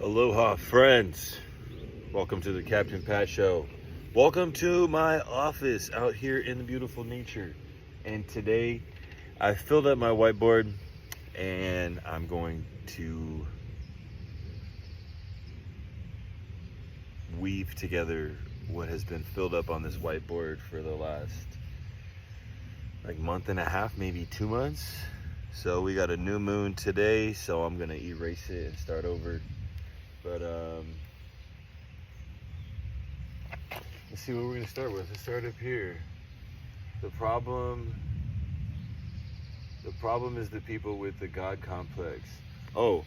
Aloha, friends. Welcome to the Captain Pat Show. Welcome to my office out here in the beautiful nature. And today I filled up my whiteboard and I'm going to weave together what has been filled up on this whiteboard for the last month and a half, maybe 2 months. So we got a new moon today, so I'm gonna erase it and start over. But let's see what we're gonna start with. Let's start up here. The problem is the people with the God complex. Oh,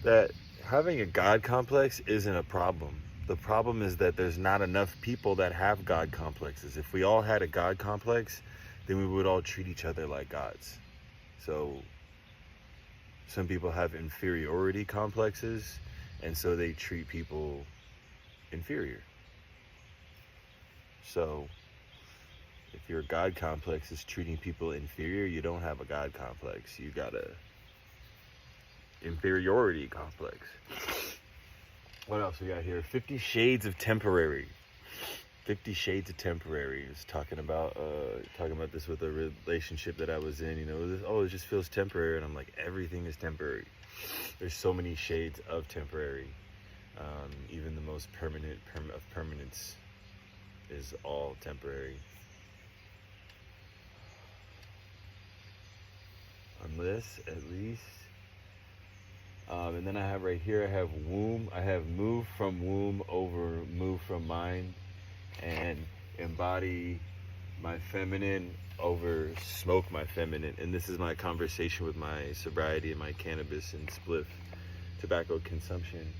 that having a God complex isn't a problem. The problem is that there's not enough people that have God complexes. If we all had a God complex, then we would all treat each other like gods. So some people have inferiority complexes, and so they treat people inferior. So if your God complex is treating people inferior, you don't have a God complex. You got a inferiority complex. What else we got here? 50 Shades of Temporary. 50 Shades of Temporary is talking about this with a relationship that I was in. It just feels temporary, and I'm like, everything is temporary. There's so many shades of temporary. Even the most permanent of permanence is all temporary. Unless, at least. And then I have right here, I have womb. I have move from womb over move from mind, and embody my feminine over smoke my feminine. And this is my conversation with my sobriety and my cannabis and spliff tobacco consumption.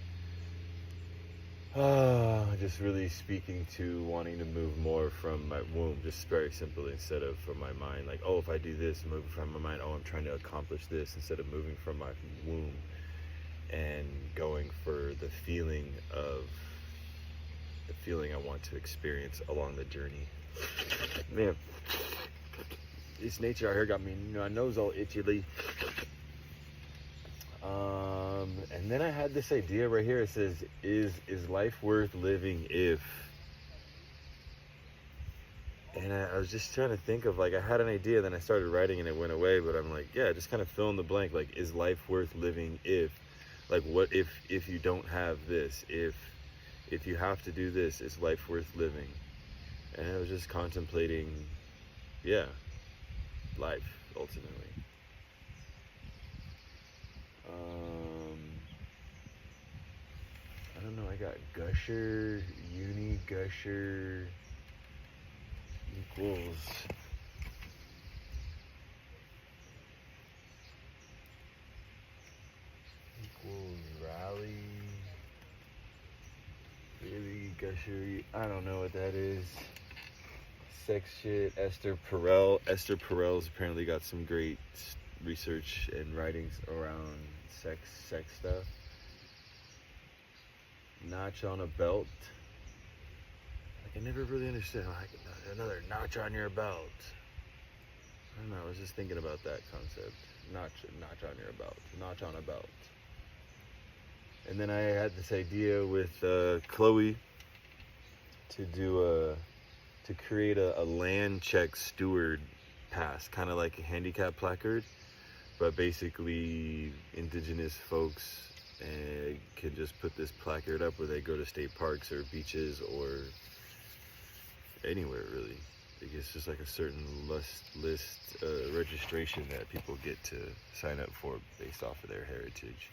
Just really speaking to wanting to move more from my womb, just very simply, instead of from my mind. Like, oh, if I do this, move from my mind, oh, I'm trying to accomplish this, instead of moving from my womb and going for the feeling I want to experience along the journey. Man, this nature out here got me, my nose all itchy. And then I had this idea right here. It says, is life worth living if? And I was just trying to think of, I had an idea, then I started writing and it went away, but I'm like, yeah, just kind of fill in the blank. Is life worth living if? What if you don't have this? If you have to do this, is life worth living? And I was just contemplating, life, ultimately. I don't know, I got Gusher, Uni Gusher equals rally, really Gusher, I don't know what that is. Sex shit, Esther Perel's apparently got some great research and writings around sex stuff. Notch on a belt. I never really understood another notch on your belt. I don't know, I was just thinking about that concept. Notch on your belt. Notch on a belt. And then I had this idea with Chloe to create a land check steward pass, kind of like a handicap placard, but basically indigenous folks can just put this placard up where they go to state parks or beaches or anywhere, really. It's just like a certain list registration that people get to sign up for based off of their heritage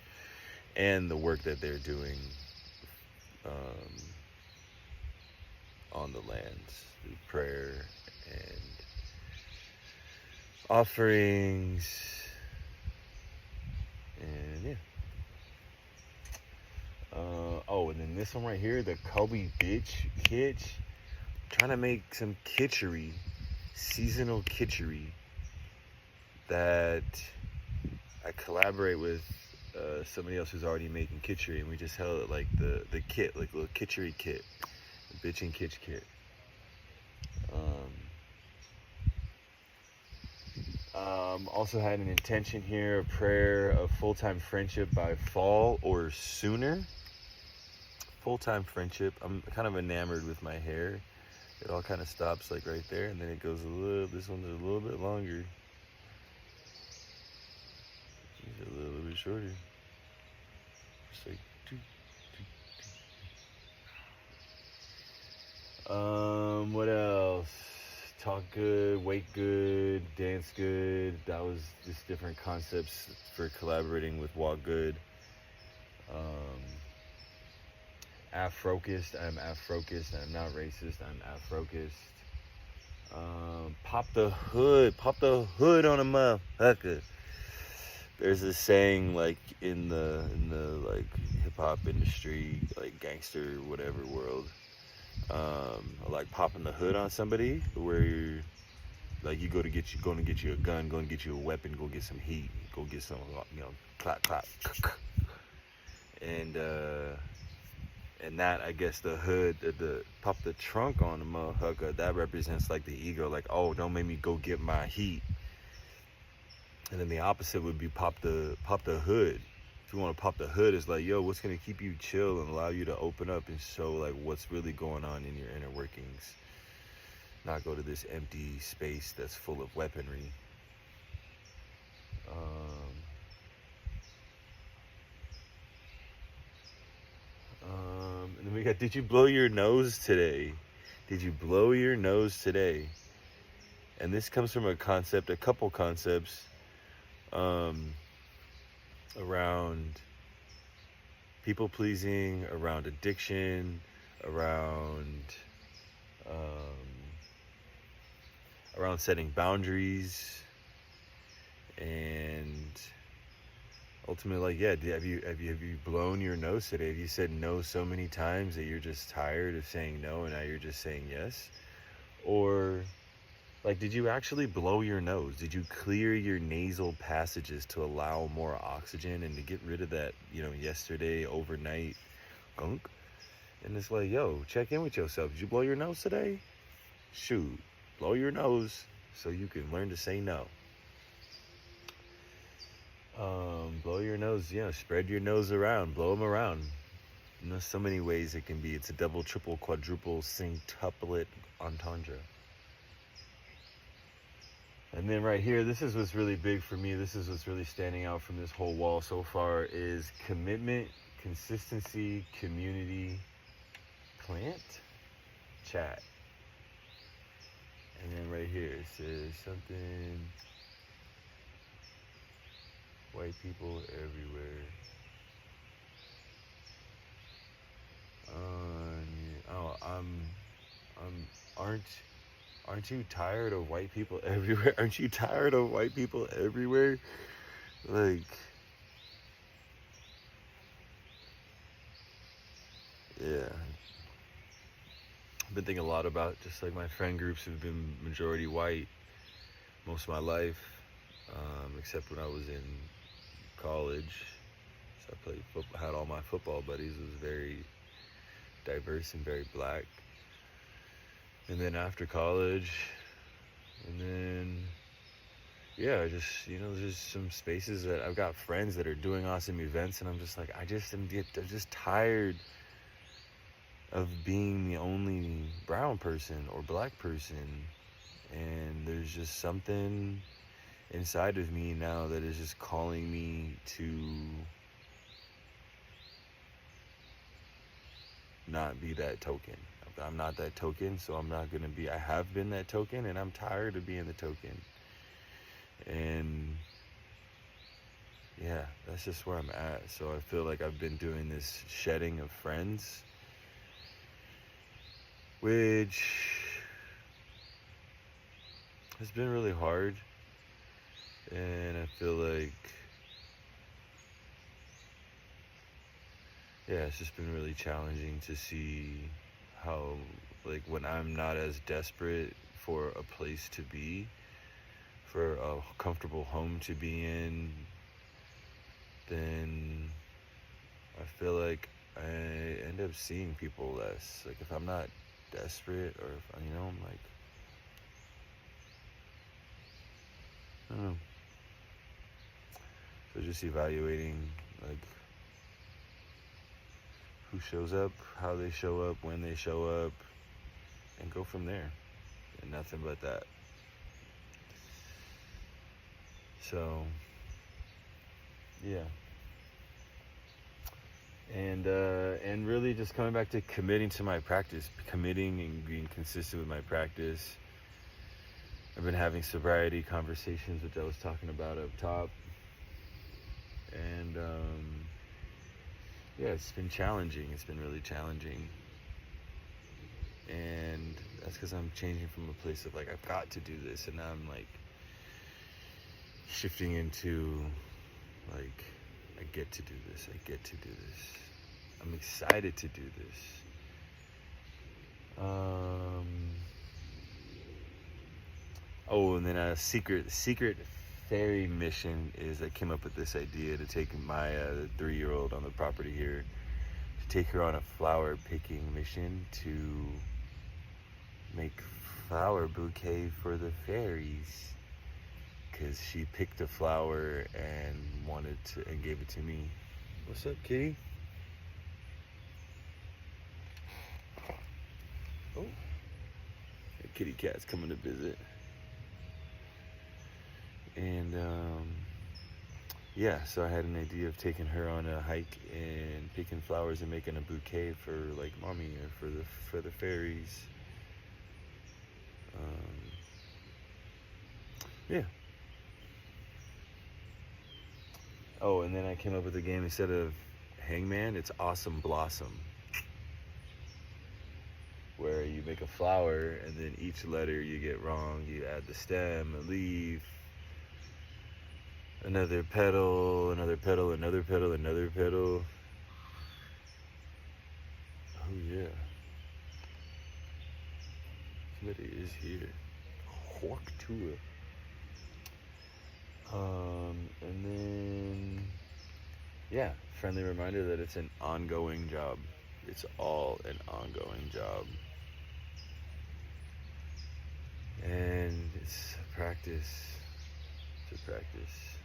and the work that they're doing on the lands through prayer and offerings. And and then this one right here, the Kobe Bitch Kitsch. Trying to make some kitchery, seasonal kitchery, that I collaborate with somebody else who's already making kitchery, and we just held it like the kit, like a little kitchery kit, the bitch and kitsch kit. Also had an intention here, a prayer of full-time friendship by fall or sooner. Full-time friendship. I'm kind of enamored with my hair. It all kind of stops like right there, and then it goes this one's a little bit longer. It's a little bit shorter. Just like what else? Talk good, wake good, dance good. That was just different concepts for collaborating with Walk Good. Af-focused. I'm af-focused. I'm not racist. I'm af-focused. Pop the hood. Pop the hood on a motherfucker. There's this saying like in the like hip hop industry, like gangster whatever world. Like popping the hood on somebody, where you're like you going to get you a gun, going to get you a weapon, go get some heat, go get some clap clap, and that I guess the hood, the pop the trunk on the motherfucker, that represents like the ego, like oh don't make me go get my heat, and then the opposite would be pop the hood. If you want to pop the hood, it's like, yo, what's going to keep you chill and allow you to open up and show like what's really going on in your inner workings, not go to this empty space that's full of weaponry. And then we got, did you blow your nose today? Did you blow your nose today? And this comes from a couple concepts around people pleasing, around addiction, around setting boundaries, and ultimately, like, yeah, have you blown your nose today? Have you said no so many times that you're just tired of saying no and now you're just saying yes? Or like, did you actually blow your nose? Did you clear your nasal passages to allow more oxygen and to get rid of that, yesterday overnight gunk? And it's like, yo, check in with yourself. Did you blow your nose today? Shoot, blow your nose so you can learn to say no. Blow your nose, spread your nose around, blow them around. So many ways it can be. It's a double, triple, quadruple, singtuplet entendre. And then right here, this is what's really big for me. This is what's really standing out from this whole wall so far is commitment, consistency, community, plant, chat. And then right here, it says something, white people everywhere. Aren't you tired of white people everywhere? Aren't you tired of white people everywhere? Like, yeah. I've been thinking a lot about just like my friend groups have been majority white most of my life, except when I was in college. So I played football, had all my football buddies. It was very diverse and very black. And then after college, and then, yeah, just, there's just some spaces that I've got friends that are doing awesome events, and I'm just like, I'm just tired of being the only brown person or black person. And there's just something inside of me now that is just calling me to not be that token. I'm not that token, so I'm not gonna be. I have been that token, and I'm tired of being the token. And yeah, that's just where I'm at. So I feel like I've been doing this shedding of friends, which has been really hard. And I feel like, yeah, it's just been really challenging to see how, like, when I'm not as desperate for a place to be, for a comfortable home to be in, then I feel like I end up seeing people less. Like, if I'm not desperate, or if, I'm like, I don't know. So just evaluating, like, who shows up, how they show up, when they show up, and go from there. And nothing but that. So, yeah. And really just coming back to committing to my practice, committing and being consistent with my practice. I've been having sobriety conversations, which I was talking about up top. And, yeah, it's been challenging. It's been really challenging. And that's because I'm changing from a place of, like, I've got to do this. And now I'm, like, shifting into, like, I get to do this. I get to do this. I'm excited to do this. Oh, and then a secret fairy mission is I came up with this idea to take my 3-year-old on the property here, to take her on a flower picking mission to make flower bouquet for the fairies, because she picked a flower and gave it to me. What's up, kitty? Oh, the kitty cat's coming to visit. And yeah, so I had an idea of taking her on a hike and picking flowers and making a bouquet for, like, mommy or for the fairies. Yeah. Oh, and then I came up with a game instead of Hangman, it's Awesome Blossom, where you make a flower and then each letter you get wrong, you add the stem, a leaf, another petal, another petal, another petal, another petal. Oh yeah. Somebody is here. Walk to it. And then, yeah, friendly reminder that it's an ongoing job. It's all an ongoing job. And it's a practice. It's a practice.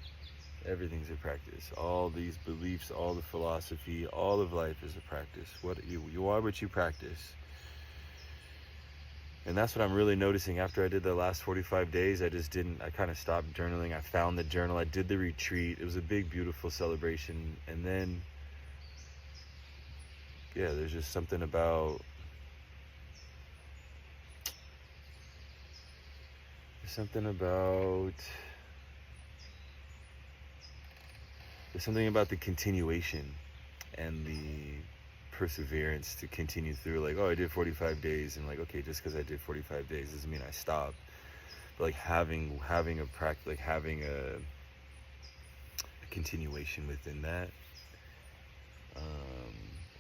Everything's a practice. All these beliefs, all the philosophy, all of life is a practice. What you are what you practice. And that's what I'm really noticing after I did the last 45 days. I kind of stopped journaling. I found the journal. I did the retreat. It was a big, beautiful celebration. And then, yeah, there's just something about, there's something about the continuation and the perseverance to continue through. Like, oh, I did 45 days, and, like, okay, just because I did 45 days doesn't mean I stopped. But, like, having a practice, like having a continuation within that,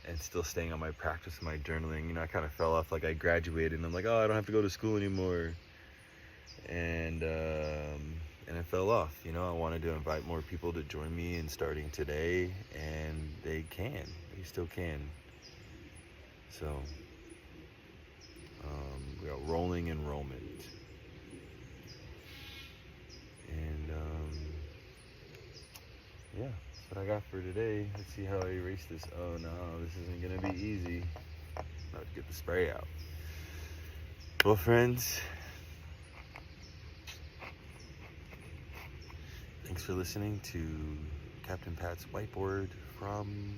and still staying on my practice, my journaling. You know, I kind of fell off. Like, I graduated, and I'm like, oh, I don't have to go to school anymore, and I fell off. You know, I wanted to invite more people to join me in starting today, and they still can. So, we got rolling enrollment. And, yeah, that's what I got for today. Let's see how I erase this. Oh, no, this isn't going to be easy. I'm about to get the spray out. Well, friends, thanks for listening to Captain Pat's Whiteboard from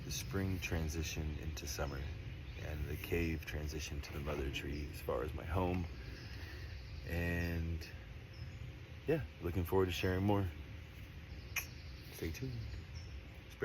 the spring transition into summer, and the cave transition to the mother tree as far as my home. And yeah, looking forward to sharing more. Stay tuned.